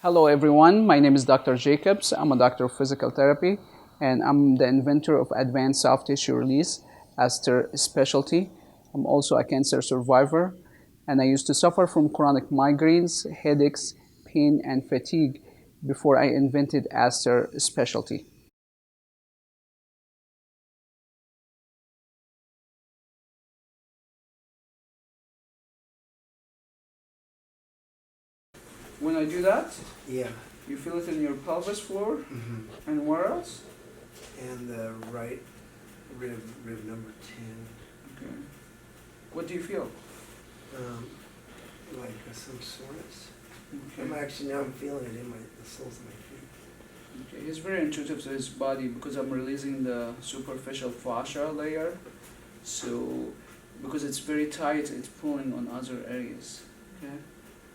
Hello, everyone. My name is Dr. Jacobs. I'm a doctor of physical therapy, and I'm the inventor of advanced soft tissue release, ASTR specialty. I'm also a cancer survivor, and I used to suffer from chronic migraines, headaches, pain, and fatigue before I invented ASTR specialty. When I do that, Yeah, you feel it in your pelvis floor, and where else? and the right rib number 10. Okay. What do you feel? Um, like some soreness. Okay. Now I'm feeling it in the soles of my feet. Okay, it's very intuitive to his body because I'm releasing the superficial fascia layer. So, because it's very tight, it's pulling on other areas. Okay.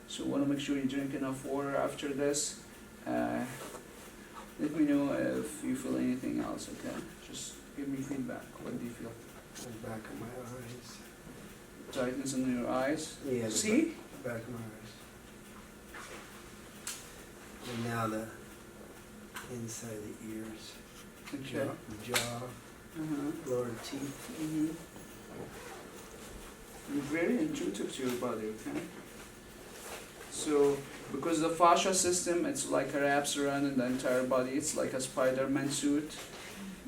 So, want to make sure you drink enough water after this. Uh, Let me know if you feel anything else. Okay. Just give me feedback. What do you feel? The back of my eyes. Tightness in your eyes. Yeah, the See? back of my eyes. And now the inside of the ears, Okay. jaw, lower teeth. Mm-hmm. You're very intuitive to your body. Okay. So, because the fascia system, it's like a wraps around the entire body. It's like a Spider-Man suit.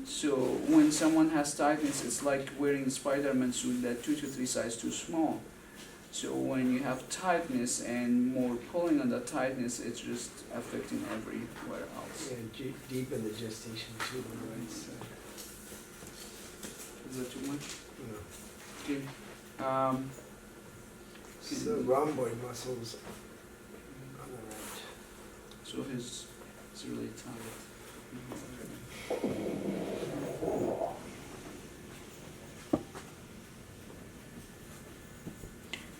So when someone has tightness, it's like wearing the Spider-Man suit that 2 to 3 size too small. So when you have tightness and more pulling on the tightness, it's just affecting everywhere else. Yeah, deep in the gestation tube on the right side. Is that too much? No. Okay. So rhomboid muscles on the right. So it's really tight.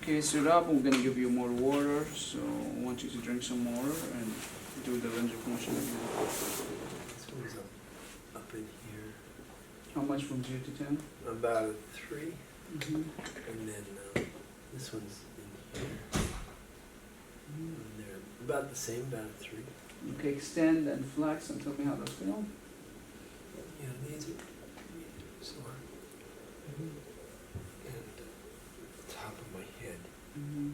Okay, so Rob, I'm gonna give you more water, so I want you to drink some more and do the range of motion again. This one's up in here. How much from 0 to 10? About a 3. Mm-hmm. And then this one's in here. And they're about the same, about a 3. Okay, extend and flex and tell me how those feel. Yeah, these are sore. And the top of my head. Mm-hmm.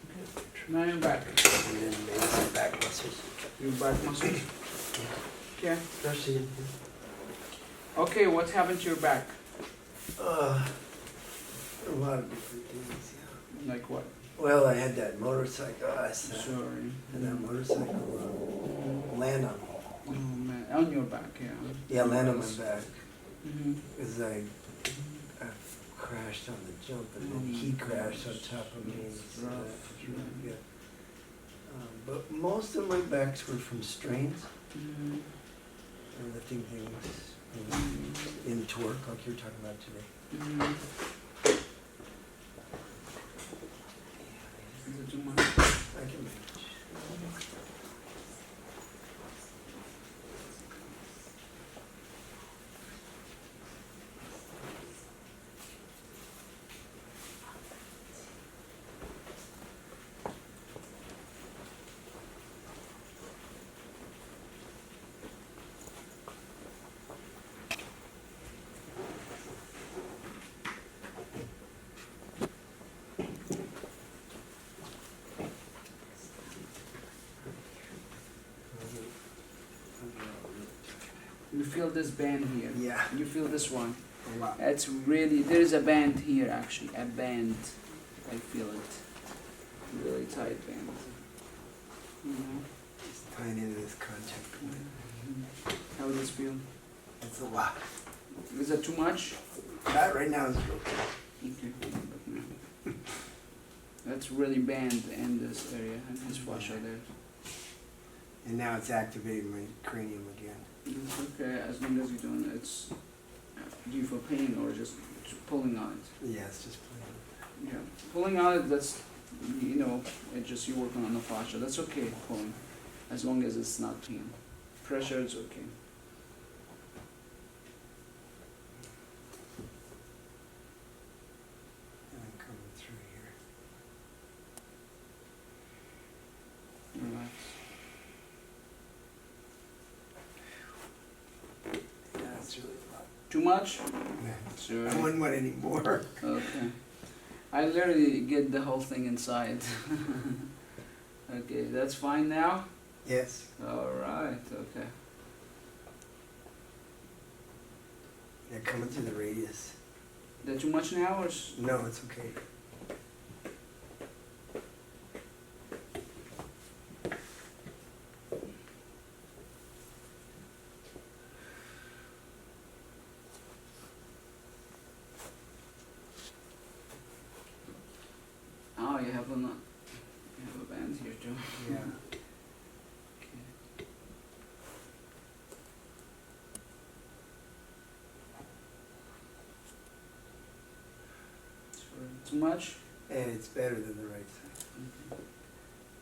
Okay. Now you're back. And then maybe some back muscles. Your back muscles. Okay. Especially in here. Okay, what happened to your back? A lot of different things, yeah. Like what? Well, I had that motorcycle. Sorry. And that motorcycle land on me. Oh man, on your back, yeah. Yeah, land on my back. Mm-hmm. Because I crashed on the jump, and then he crashed on top of me. It's And rough. yeah. But most of my backs were from strains. Mm-hmm. And lifting things in torque, like you were talking about today. Mm-hmm. Is it too much? I can manage. You feel this band here. Yeah. You feel this one. A lot. It's really, there's a band here actually, a band. I feel it. Really tight band. You know? It's tying into this contact point. How does this feel? It's a lot. Is that too much? That right now is real. Okay. That's really band in this area and his fascia there. And now it's activating my cranium again. It's okay as long as you're doing it. It's, do you feel pain or just pulling on it? Yeah, it's just playing. Yeah, pulling on it, that's, you know, it's just you working on the fascia. That's okay, pulling, as long as it's not pain. Pressure, it's okay. And I'm coming through here. Relax. Too much? I Sure. wouldn't want any more. Okay. I literally get the whole thing inside. Okay, that's fine now? Yes. Alright, okay. They're coming through the radius. That too much now or? No, it's okay. Oh, you have a band here too. Yeah. Okay. Too much? And it's better than the right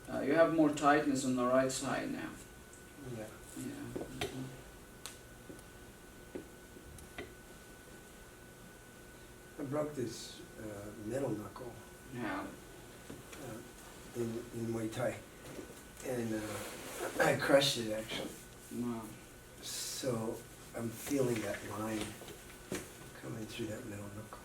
side. You have more tightness on the right side now. Yeah. Yeah. I broke this middle knuckle Yeah. in Muay Thai. And I crushed it actually. Wow. So I'm feeling that line coming through that middle knuckle.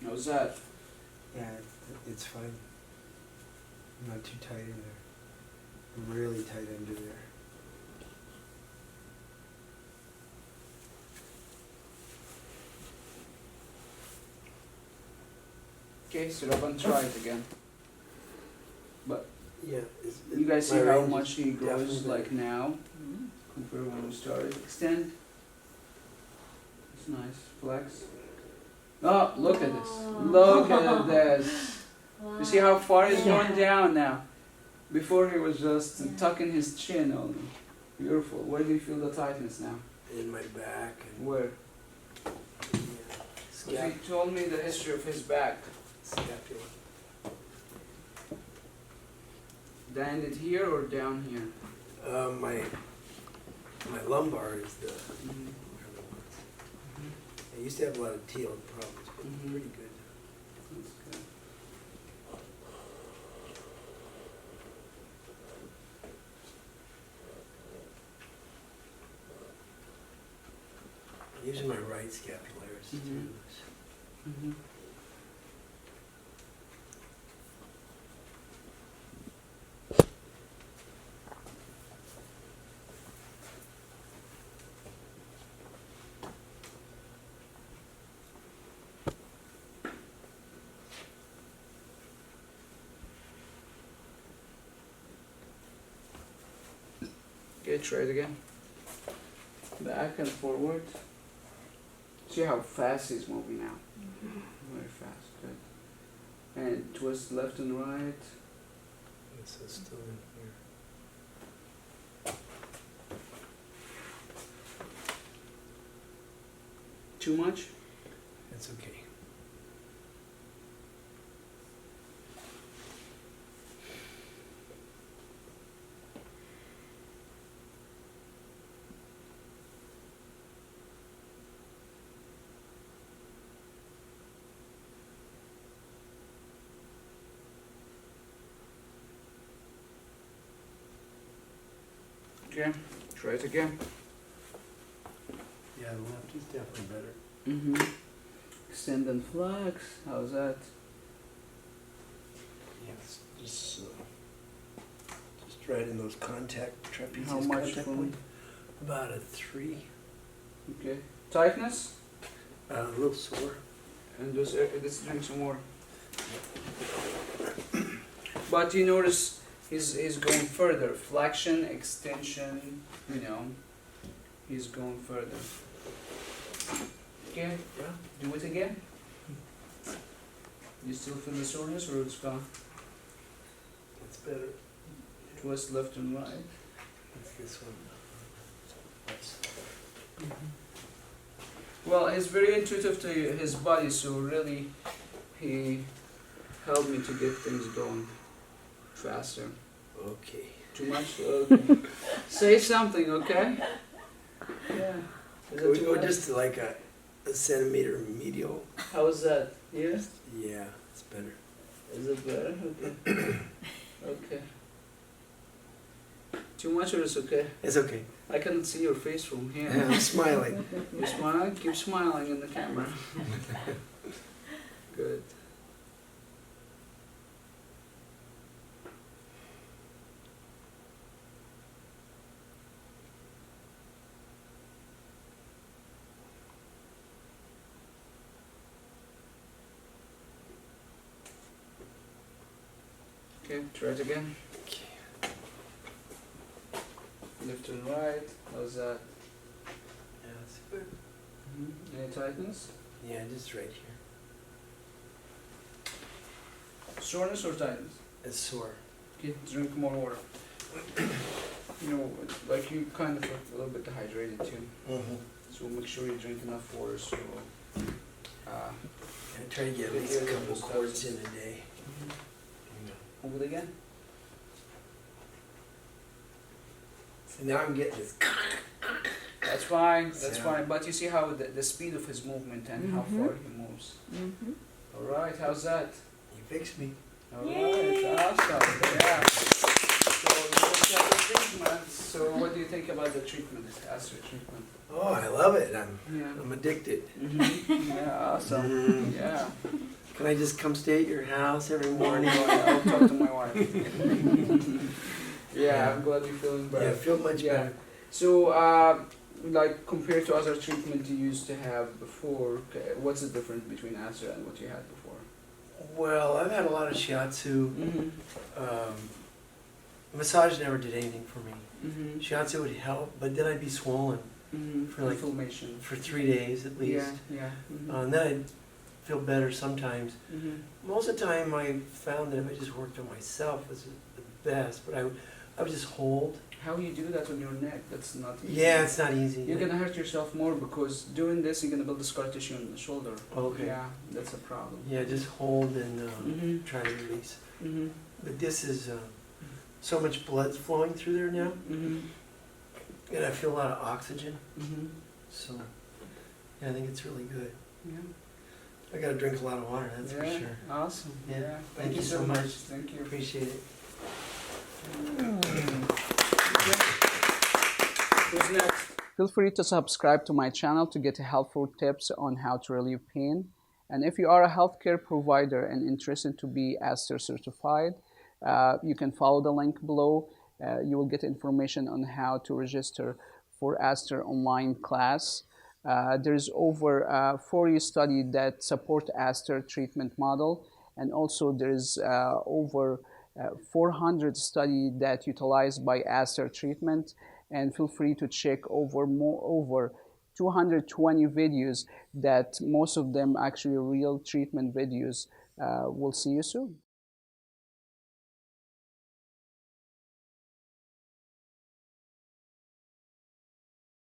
How's that? Yeah, it's fine. I'm not too tight in there. I'm really tight under there. Okay, sit up and try it again. But Yeah. you guys see my how range much he is grows definitely like now compared when we started. Extend. It's nice. Flex. Oh, look at this. Look at this. You see how far he's going down now? Before he was just tucking his chin only. Beautiful. Where do you feel the tightness now? in my back and Where? yeah, He told me the history of his back. scapula. Landed here or down here? My lumbar is the Mhm. are the ones. I used to have a lot of TL problems, but Mhm. pretty good. That's good. Using my right scapularis Mhm. too. Mm-hmm. Okay, try it again. Back and forward. See how fast he's moving now. Very fast, good. And twist left and right. This is still in here. Too much? That's okay. Okay, try it again. Yeah, the left is definitely better. Mm-hmm. Extend and flex. How's that? Yes, just right in those contact trapezius How much contact from? point. About a 3. Okay. Tightness? A little sore. And just let's drink some more. But you notice he's going further. Flexion, extension, you know, he's going further. Okay, Yeah. do it again. You still feel the soreness or it's gone? It's better. Twist left and right. It's this one. Well, he's very intuitive to his body, so really he helped me to get things going faster. Okay. Too much? Okay. Say something, okay? Yeah. Is Can it we too go much? just to like a centimeter medial? How is that? Yeah? Yeah, it's better. Is it better? Okay. Okay. Too much or it's okay? It's okay. I can see your face from here. I'm smiling. You smile? Keep smiling in the camera. Good. Okay, try it again. Okay. Left and right. How's that? Yeah, it's good. Any tightness? Yeah, just right here. Soreness or tightness? It's sore. Okay, drink more water. You know, like you kind of look a little bit dehydrated too. Mm-hmm. So make sure you drink enough water so I try to get at least a couple quarts in a day. Hold it again. So now I'm getting this. That's fine, that's Yeah. fine. But you see how the speed of his movement and how far he moves. Alright, how's that? You fixed me. Alright, awesome. Yeah. So you looked at the treatment. So what do you think about the treatment, this ASTR treatment? Oh, I love it. I'm Yeah. addicted. Yeah, awesome. Mm. Yeah. Can I just come stay at your house every morning? I'll talk to my wife. Yeah, I'm glad you're feeling better. Yeah, I feel much Yeah. better. So, like compared to other treatment you used to have before, what's the difference between ASTR and what you had before? Well, I've had a lot of shiatsu. Massage never did anything for me. Shiatsu would help, but then I'd be swollen for like inflammation. for 3 days at least. Yeah. And then I'd feel better sometimes. Most of the time I found that if I just worked on myself was the best, but I would just hold. How you do that on your neck? That's not easy. Yeah, it's not easy. You're gonna hurt yourself more because doing this you're gonna build the scar tissue in the shoulder. Okay. Yeah, that's a problem. Yeah, just hold and try to release. But this is so much blood's flowing through there now, and I feel a lot of oxygen. So yeah, I think it's really good. Yeah. I gotta drink a lot of water, that's for sure. Awesome. Yeah. Yeah. Thank you so much. Thank you. Appreciate it. Who's next? Feel free to subscribe to my channel to get helpful tips on how to relieve pain. And if you are a healthcare provider and interested to be ASTR certified, you can follow the link below. You will get information on how to register for ASTR online class. There's over 40 studies that support ASTR treatment model, and also there's over 400 studies that utilize by ASTR treatment. And feel free to check over 220 videos that most of them actually real treatment videos. We'll see you soon.